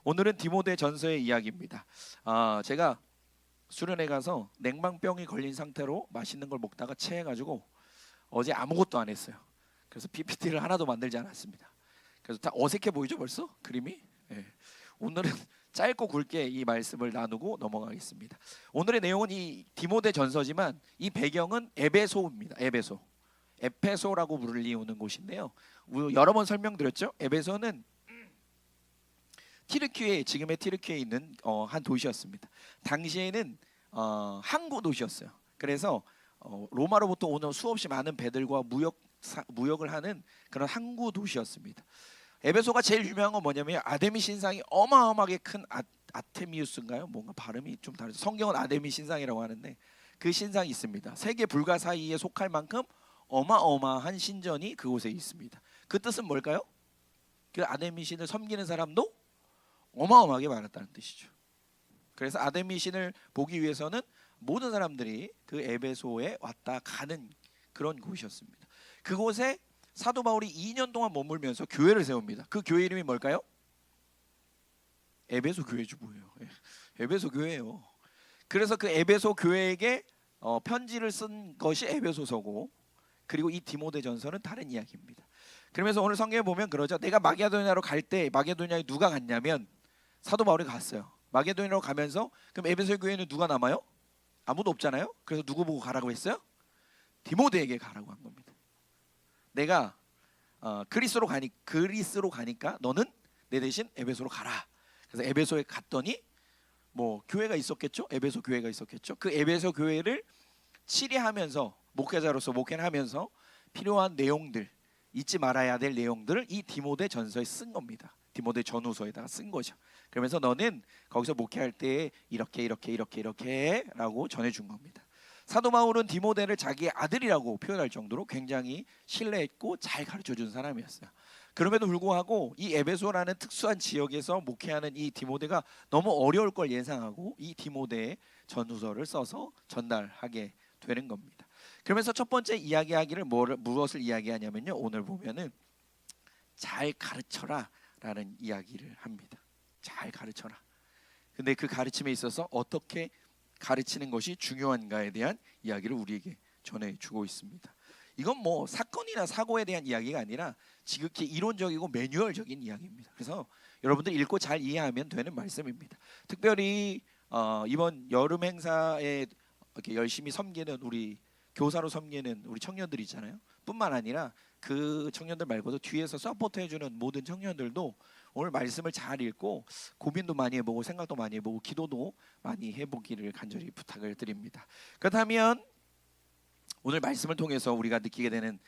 오늘은 디모데 전서의 이야기입니다. 제가 수련회 가서 냉방병이 걸린 상태로 맛있는 걸 먹다가 체해가지고 어제 아무것도 안 했어요. 그래서 PPT를 하나도 만들지 않았습니다. 그래서 다 어색해 보이죠 벌써 그림이? 예. 오늘은 짧고 굵게 이 말씀을 나누고 넘어가겠습니다. 오늘의 내용은 이 디모데 전서지만 이 배경은 에베소입니다. 에페소라고 불리우는 곳인데요. 여러 번 설명드렸죠. 에베소는 지금의 티르키에 있는 한 도시였습니다. 당시에는 항구 도시였어요. 그래서 로마로부터 오는 수없이 많은 배들과 무역을 하는 그런 항구 도시였습니다. 에베소가 제일 유명한 건 뭐냐면 아데미 신상이 어마어마하게 큰 아테미우스인가요? 뭔가 발음이 좀 다르죠. 성경은 아데미 신상이라고 하는데 그 신상이 있습니다. 세계 불가 사이에 속할 만큼 어마어마한 신전이 그곳에 있습니다. 그 뜻은 뭘까요? 그 아데미 신을 섬기는 사람도 어마어마하게 많았다는 뜻이죠. 그래서 아데미 신을 보기 위해서는 모든 사람들이 그 에베소에 왔다 가는 그런 곳이었습니다. 그곳에 사도 바울이 2년 동안 머물면서 교회를 세웁니다. 그 교회 이름이 뭘까요? 에베소 교회죠. 뭐예요? 에베소 교회예요. 그래서 그 에베소 교회에게 편지를 쓴 것이 에베소서고, 그리고 이 디모데 전서는 다른 이야기입니다. 그러면서 오늘 성경에 보면 그러죠. 내가 마게도냐로 갈 때 마게도냐에 누가 갔냐면 사도 바울이 갔어요. 마게도냐로 가면서 그럼 에베소 교회는 누가 남아요? 아무도 없잖아요. 그래서 누구 보고 가라고 했어요? 디모데에게 가라고 한 겁니다. 내가 그리스로 가니까 너는 내 대신 에베소로 가라. 그래서 에베소에 갔더니 뭐 교회가 있었겠죠. 에베소 교회가 있었겠죠. 그 에베소 교회를 치리하면서 목회자로서 목회를 하면서 필요한 내용들, 잊지 말아야 될 내용들을 이 디모데 전서에 쓴 겁니다. 디모데 전후서에다가 쓴 거죠. 그러면서 너는 거기서 목회할 때 이렇게 라고 전해준 겁니다. 사도 바울은 디모데를 자기의 아들이라고 표현할 정도로 굉장히 신뢰했고 잘 가르쳐준 사람이었어요. 그럼에도 불구하고 이 에베소라는 특수한 지역에서 목회하는 이 디모데가 너무 어려울 걸 예상하고 이 디모데의 전후서를 써서 전달하게 되는 겁니다. 그러면서 첫 번째 이야기하기를 무엇을 이야기하냐면요, 오늘 보면은 잘 가르쳐라 라는 이야기를 합니다. 잘 가르쳐라. 근데 그 가르침에 있어서 어떻게 가르치는 것이 중요한가에 대한 이야기를 우리에게 전해주고 있습니다. 이건 뭐 사건이나 사고에 대한 이야기가 아니라 지극히 이론적이고 매뉴얼적인 이야기입니다. 그래서 여러분들 읽고 잘 이해하면 되는 말씀입니다. 특별히 이번 여름 행사에 이렇게 열심히 섬기는 우리 교사로 섬기는 우리 청년들 있잖아요. 뿐만 아니라 그 청년들 말고도 뒤에서 서포트해주는 모든 청년들도 오늘 말씀을 잘 읽고 고민도 많이 해보고 생각도 많이 해보고 기도도 많이 해보기를 간절히 부탁을 드립니다. 그렇다면 오늘 말씀을 통해서 우리가 느끼게 되는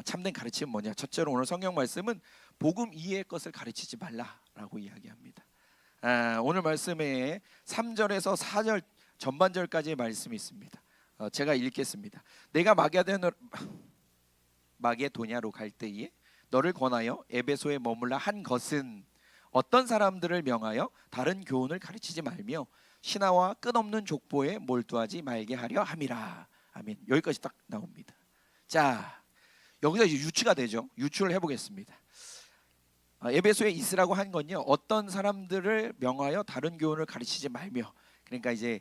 참된 가르침은 뭐냐? 첫째로 오늘 성경 말씀은 복음 이외의 것을 가르치지 말라라고 이야기합니다. 오늘 말씀에 3절에서 4절 전반절까지의 말씀이 있습니다. 제가 읽겠습니다. 내가 마게도냐로 갈 때에 너를 권하여 에베소에 머물라 한 것은 어떤 사람들을 명하여 다른 교훈을 가르치지 말며 신하와 끝없는 족보에 몰두하지 말게 하려 함이라. 아멘. 여기까지 딱 나옵니다. 자, 여기서 이제 유추가 되죠. 유추를 해보겠습니다. 에베소에 있으라고 한 건요, 어떤 사람들을 명하여 다른 교훈을 가르치지 말며, 그러니까 이제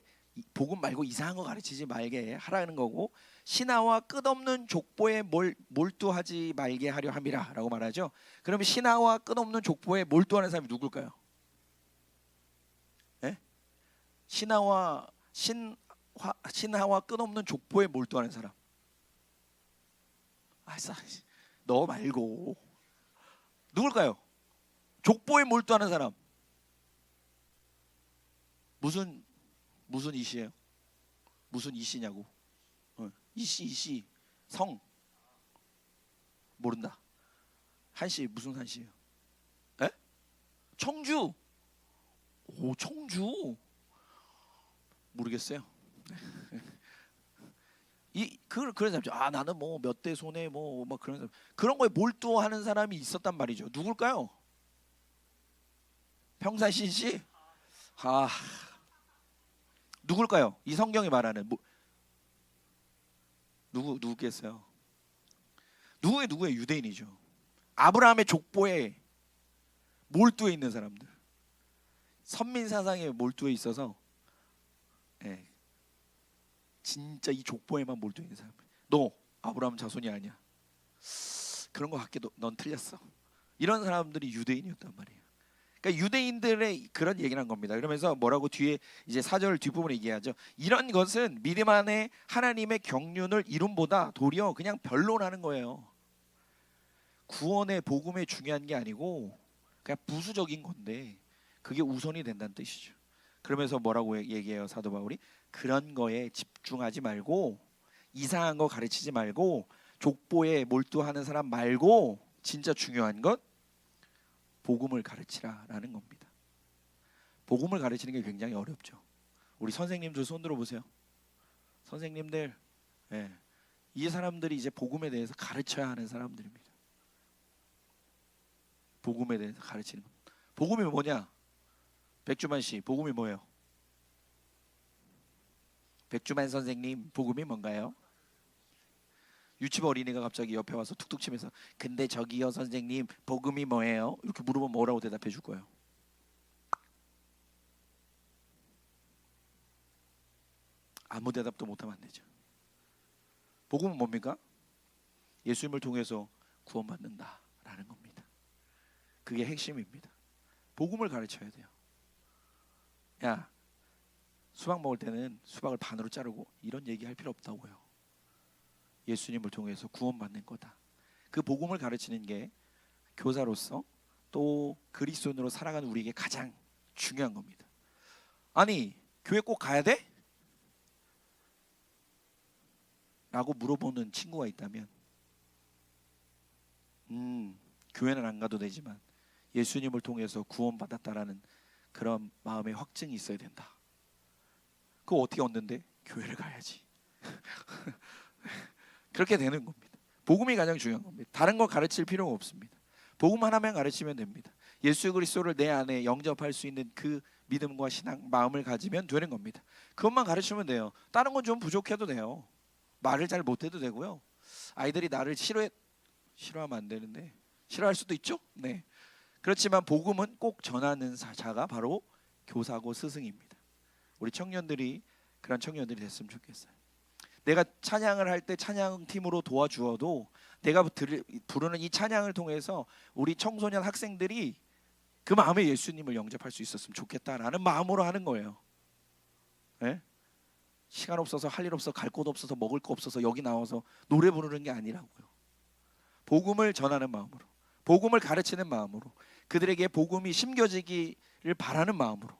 복음 말고 이상한 거 가르치지 말게 하라는 거고, 신하와 끝없는 족보에 몰두하지 말게 하려 함이라 라고 말하죠. 그러면 신하와 끝없는 족보에 몰두하는 사람이 누굴까요? 네? 신하와 끝없는 족보에 몰두하는 사람. 너 말고 누굴까요? 족보에 몰두하는 사람. 무슨 이시예요? 무슨 이시냐고? 이시 성 모른다. 한시 무슨 한시예요? 에? 청주. 오, 청주 모르겠어요. 그런 사람, 나는 뭐 몇 대 손에 뭐 그런 사람, 그런 거에 몰두하는 사람이 있었단 말이죠. 누굴까요? 평산신 씨? 누굴까요? 이 성경이 말하는 누구겠어요? 누구예요? 유대인이죠. 아브라함의 족보에 몰두해 있는 사람들. 선민 사상에 몰두해 있어서 예, 진짜 이 족보에만 몰두해 있는 사람. 너 아브라함 자손이 아니야. 그런 거 같게 넌 틀렸어. 이런 사람들이 유대인이었단 말이에요. 그러니까 유대인들의 그런 얘기를 한 겁니다. 그러면서 뭐라고 뒤에 이제 4절 뒷부분에 얘기하죠. 이런 것은 믿음 안에 하나님의 경륜을 이룸보다 도리어 그냥 변론하는 거예요. 구원의 복음에 중요한 게 아니고 그냥 부수적인 건데 그게 우선이 된다는 뜻이죠. 그러면서 뭐라고 얘기해요 사도 바울이? 그런 거에 집중하지 말고 이상한 거 가르치지 말고 족보에 몰두하는 사람 말고 진짜 중요한 건 복음을 가르치라라는 겁니다. 복음을 가르치는 게 굉장히 어렵죠. 우리 선생님들 손 들어보세요. 선생님들, 예, 이 사람들이 이제 복음에 대해서 가르쳐야 하는 사람들입니다. 복음에 대해서 가르치는 것. 복음이 뭐냐? 백주만 씨, 복음이 뭐예요? 백주만 선생님, 복음이 뭔가요? 유치부 어린이가 갑자기 옆에 와서 툭툭 치면서 근데 저기요 선생님, 복음이 뭐예요? 이렇게 물어보면 뭐라고 대답해 줄 거예요? 아무 대답도 못하면 안 되죠. 복음은 뭡니까? 예수님을 통해서 구원받는다라는 겁니다. 그게 핵심입니다. 복음을 가르쳐야 돼요. 야, 수박 먹을 때는 수박을 반으로 자르고 이런 얘기할 필요 없다고요. 예수님을 통해서 구원받는 거다. 그 복음을 가르치는 게 교사로서 또 그리스도인으로 살아가는 우리에게 가장 중요한 겁니다. 아니, 교회 꼭 가야 돼? 라고 물어보는 친구가 있다면 교회는 안 가도 되지만 예수님을 통해서 구원받았다라는 그런 마음의 확증이 있어야 된다. 그거 어떻게 얻는데? 교회를 가야지. 그렇게 되는 겁니다. 복음이 가장 중요한 겁니다. 다른 거 가르칠 필요가 없습니다. 복음 하나만 가르치면 됩니다. 예수 그리스도를 내 안에 영접할 수 있는 그 믿음과 신앙, 마음을 가지면 되는 겁니다. 그것만 가르치면 돼요. 다른 건 좀 부족해도 돼요. 말을 잘 못해도 되고요. 아이들이 나를 싫어하면 안 되는데 싫어할 수도 있죠. 네. 그렇지만 복음은 꼭 전하는 자가 바로 교사고 스승입니다. 우리 청년들이 그런 청년들이 됐으면 좋겠어요. 내가 찬양을 할 때 찬양팀으로 도와주어도 내가 부르는 이 찬양을 통해서 우리 청소년 학생들이 그 마음에 예수님을 영접할 수 있었으면 좋겠다라는 마음으로 하는 거예요. 네? 시간 없어서 할 일 없어서 갈 곳 없어서 먹을 거 없어서 여기 나와서 노래 부르는 게 아니라고요. 복음을 전하는 마음으로, 복음을 가르치는 마음으로, 그들에게 복음이 심겨지기를 바라는 마음으로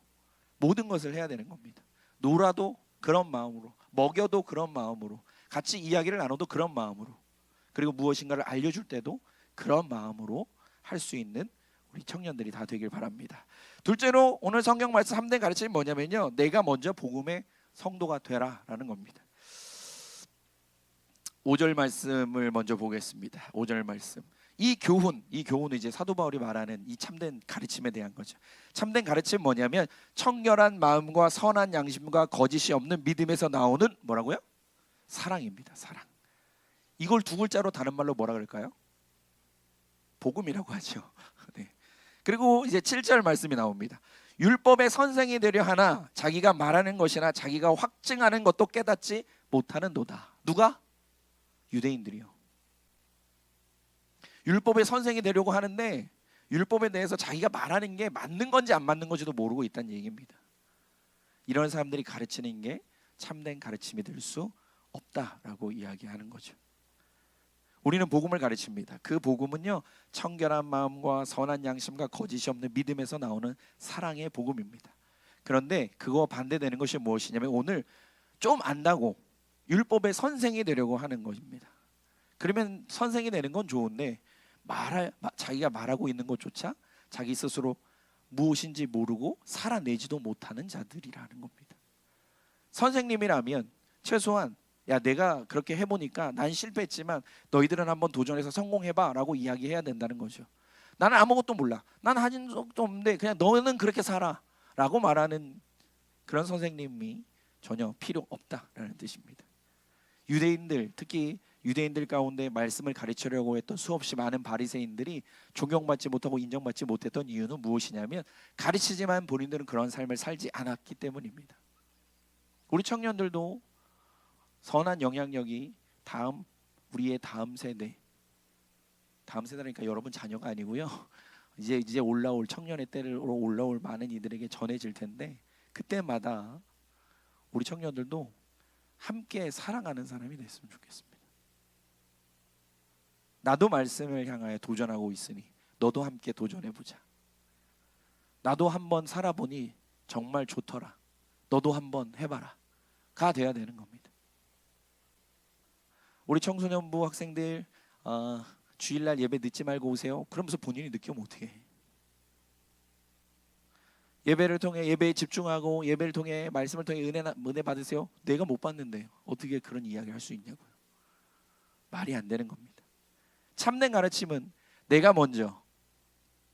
모든 것을 해야 되는 겁니다. 놀아도 그런 마음으로, 먹여도 그런 마음으로, 같이 이야기를 나눠도 그런 마음으로, 그리고 무엇인가를 알려줄 때도 그런 마음으로 할 수 있는 우리 청년들이 다 되길 바랍니다. 둘째로 오늘 성경 말씀 3대 가르침이 뭐냐면요, 내가 먼저 복음의 성도가 되라라는 겁니다. 5절 말씀을 먼저 보겠습니다. 5절 말씀. 이 교훈은 이제 사도 바울이 말하는 이 참된 가르침에 대한 거죠. 참된 가르침은 뭐냐면 청결한 마음과 선한 양심과 거짓이 없는 믿음에서 나오는 뭐라고요? 사랑입니다. 사랑. 이걸 두 글자로 다른 말로 뭐라 그럴까요? 복음이라고 하죠. 네. 그리고 이제 7절 말씀이 나옵니다. 율법의 선생이 되려 하나 자기가 말하는 것이나 자기가 확증하는 것도 깨닫지 못하는도다. 누가? 유대인들이요. 율법의 선생이 되려고 하는데 율법에 대해서 자기가 말하는 게 맞는 건지 안 맞는 건지도 모르고 있다는 얘기입니다. 이런 사람들이 가르치는 게 참된 가르침이 될 수 없다라고 이야기하는 거죠. 우리는 복음을 가르칩니다. 그 복음은요, 청결한 마음과 선한 양심과 거짓이 없는 믿음에서 나오는 사랑의 복음입니다. 그런데 그거 반대되는 것이 무엇이냐면 오늘 좀 안다고 율법의 선생이 되려고 하는 것입니다. 그러면 선생이 되는 건 좋은데 자기가 말하고 있는 것조차 자기 스스로 무엇인지 모르고 살아내지도 못하는 자들이라는 겁니다. 선생님이라면 최소한 야, 내가 그렇게 해보니까 난 실패했지만 너희들은 한번 도전해서 성공해봐 라고 이야기해야 된다는 거죠. 나는 아무것도 몰라, 난 하진 적도 없는데 그냥 너는 그렇게 살아 라고 말하는 그런 선생님이 전혀 필요 없다라는 뜻입니다. 유대인들, 특히 유대인들 가운데 말씀을 가르치려고 했던 수없이 많은 바리새인들이 존경받지 못하고 인정받지 못했던 이유는 무엇이냐면 가르치지만 본인들은 그런 삶을 살지 않았기 때문입니다. 우리 청년들도 선한 영향력이 우리의 다음 세대니까 여러분 자녀가 아니고요. 이제 올라올 청년의 때로 올라올 많은 이들에게 전해질 텐데 그때마다 우리 청년들도 함께 사랑하는 사람이 됐으면 좋겠습니다. 나도 말씀을 향하여 도전하고 있으니 너도 함께 도전해보자. 나도 한번 살아보니 정말 좋더라. 너도 한번 해봐라. 가 돼야 되는 겁니다. 우리 청소년부 학생들 주일날 예배 늦지 말고 오세요. 그러면서 본인이 늦게 오면 어떻게 해? 예배를 통해 예배에 집중하고 예배를 통해 말씀을 통해 은혜 받으세요. 내가 못 받는데 어떻게 그런 이야기를 할 수 있냐고요. 말이 안 되는 겁니다. 참된 가르침은 내가 먼저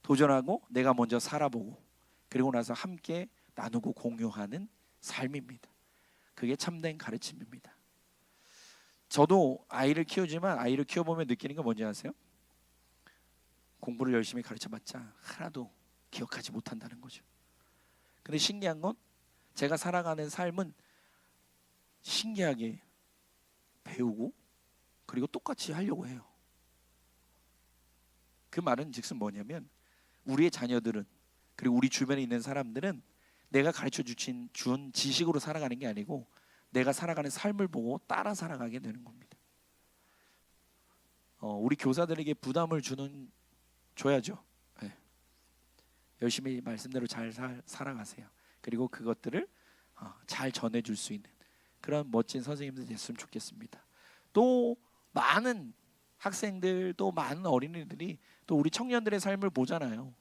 도전하고 내가 먼저 살아보고 그리고 나서 함께 나누고 공유하는 삶입니다. 그게 참된 가르침입니다. 저도 아이를 키우지만 아이를 키워보면 느끼는 게 뭔지 아세요? 공부를 열심히 가르쳐봤자 하나도 기억하지 못한다는 거죠. 근데 신기한 건 제가 살아가는 삶은 신기하게 배우고 그리고 똑같이 하려고 해요. 그 말은 즉슨 뭐냐면 우리의 자녀들은 그리고 우리 주변에 있는 사람들은 내가 가르쳐 준 지식으로 살아가는 게 아니고 내가 살아가는 삶을 보고 따라 살아가게 되는 겁니다. 우리 교사들에게 부담을 줘야죠. 네. 열심히 말씀대로 잘 살아가세요. 그리고 그것들을 잘 전해줄 수 있는 그런 멋진 선생님들 됐으면 좋겠습니다. 또 많은 학생들 또 많은 어린이들이 또 우리 청년들의 삶을 보잖아요.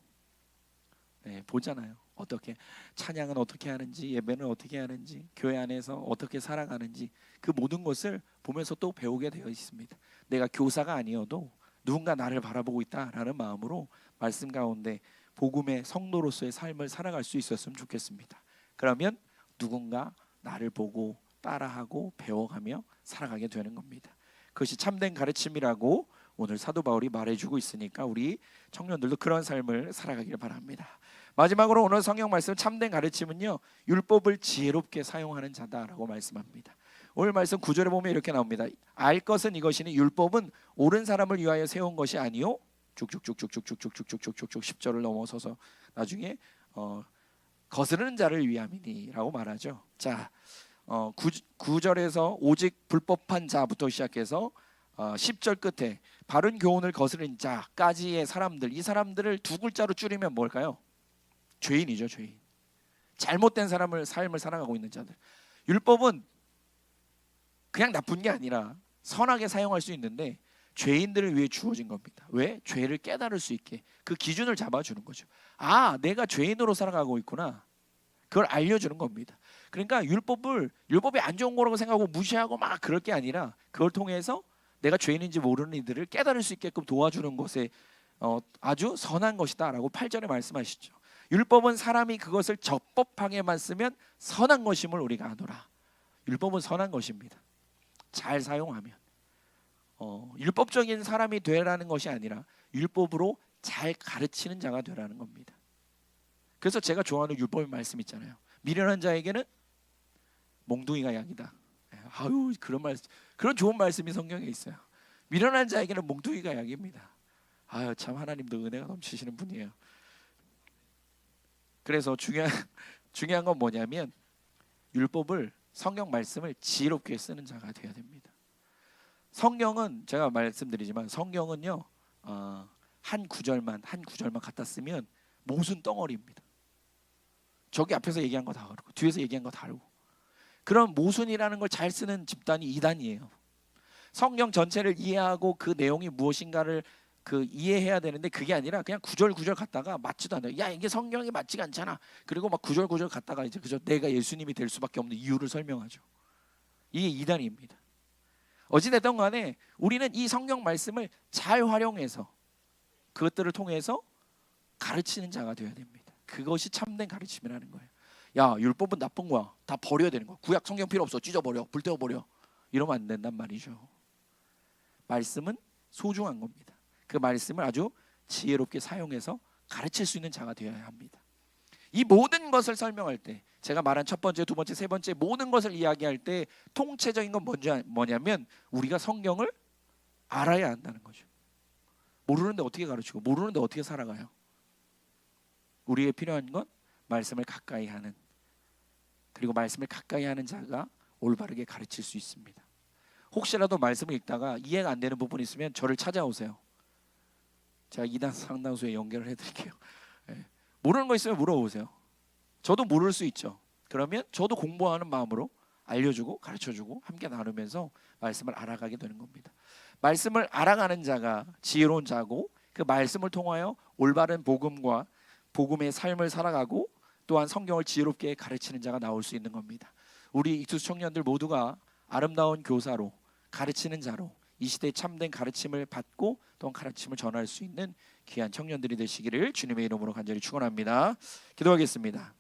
네, 보잖아요. 어떻게 찬양은 어떻게 하는지, 예배는 어떻게 하는지, 교회 안에서 어떻게 살아가는지 그 모든 것을 보면서 또 배우게 되어 있습니다. 내가 교사가 아니어도 누군가 나를 바라보고 있다라는 마음으로 말씀 가운데 복음의 성도로서의 삶을 살아갈 수 있었으면 좋겠습니다. 그러면 누군가 나를 보고 따라하고 배워가며 살아가게 되는 겁니다. 그것이 참된 가르침이라고 오늘 사도 바울이 말해주고 있으니까 우리 청년들도 그런 삶을 살아가기를 바랍니다. 마지막으로 오늘 성경 말씀 참된 가르침은요, 율법을 지혜롭게 사용하는 자다라고 말씀합니다. 오늘 말씀 9절에 보면 이렇게 나옵니다. 알 것은 이것이니 율법은 옳은 사람을 위하여 세운 것이 아니요 쭉쭉쭉쭉쭉쭉쭉쭉쭉쭉 10절을 넘어서서 나중에 거스르는 자를 위함이니라고 말하죠. 자, 9절에서 오직 불법한 자부터 시작해서 10절 끝에 바른 교훈을 거스르는 자까지의 사람들, 이 사람들을 두 글자로 줄이면 뭘까요? 죄인이죠. 죄인. 잘못된 삶을 살아가고 있는 자들. 율법은 그냥 나쁜 게 아니라 선하게 사용할 수 있는데 죄인들을 위해 주어진 겁니다. 왜? 죄를 깨달을 수 있게 그 기준을 잡아주는 거죠. 아, 내가 죄인으로 살아가고 있구나. 그걸 알려주는 겁니다. 그러니까 율법이 안 좋은 거라고 생각하고 무시하고 막 그럴 게 아니라 그걸 통해서 내가 죄인인지 모르는 이들을 깨달을 수 있게끔 도와주는 것에 아주 선한 것이다라고 8절에 말씀하시죠. 율법은 사람이 그것을 적법하게만 쓰면 선한 것임을 우리가 아노라. 율법은 선한 것입니다. 잘 사용하면 율법적인 사람이 되라는 것이 아니라 율법으로 잘 가르치는 자가 되라는 겁니다. 그래서 제가 좋아하는 율법의 말씀 있잖아요. 미련한 자에게는 몽둥이가 약이다. 아유, 그런 좋은 말씀이 성경에 있어요. 미련한 자에게는 몽둥이가 약입니다. 아유, 참 하나님도 은혜가 넘치시는 분이에요. 그래서 중요한 건 뭐냐면 율법을 성경 말씀을 지혜롭게 쓰는 자가 되어야 됩니다. 성경은 제가 말씀드리지만 성경은요 한 구절만 갖다 쓰면 모순 덩어리입니다. 저기 앞에서 얘기한 거 다 그렇고 뒤에서 얘기한 거 다 다르고 그런 모순이라는 걸 잘 쓰는 집단이 이단이에요. 성경 전체를 이해하고 그 내용이 무엇인가를 이해해야 되는데 그게 아니라 그냥 구절 갖다가 맞지도 않아요. 야, 이게 성경이 맞지가 않잖아. 그리고 막 구절 갖다가 이제 그저 내가 예수님이 될 수밖에 없는 이유를 설명하죠. 이게 이단입니다. 어찌됐든 간에 우리는 이 성경 말씀을 잘 활용해서 그것들을 통해서 가르치는 자가 되어야 됩니다. 그것이 참된 가르침이라는 거예요. 야, 율법은 나쁜 거야. 다 버려야 되는 거야. 구약 성경 필요 없어. 찢어버려. 불태워버려. 이러면 안 된단 말이죠. 말씀은 소중한 겁니다. 그 말씀을 아주 지혜롭게 사용해서 가르칠 수 있는 자가 되어야 합니다. 이 모든 것을 설명할 때, 제가 말한 첫 번째, 두 번째, 세 번째 모든 것을 이야기할 때 통체적인 건 뭐냐면 우리가 성경을 알아야 한다는 거죠. 모르는데 어떻게 가르치고 모르는데 어떻게 살아가요? 우리에게 필요한 건 말씀을 가까이 하는, 그리고 말씀을 가까이 하는 자가 올바르게 가르칠 수 있습니다. 혹시라도 말씀을 읽다가 이해가 안 되는 부분이 있으면 저를 찾아오세요. 제가 이단 상담소에 연결을 해드릴게요. 모르는 거 있으면 물어보세요. 저도 모를 수 있죠. 그러면 저도 공부하는 마음으로 알려주고 가르쳐주고 함께 나누면서 말씀을 알아가게 되는 겁니다. 말씀을 알아가는 자가 지혜로운 자고, 그 말씀을 통하여 올바른 복음과 복음의 삶을 살아가고 또한 성경을 지혜롭게 가르치는 자가 나올 수 있는 겁니다. 우리 익투스 청년들 모두가 아름다운 교사로, 가르치는 자로 이 시대에 참된 가르침을 받고 또한 가르침을 전할 수 있는 귀한 청년들이 되시기를 주님의 이름으로 간절히 축원합니다. 기도하겠습니다.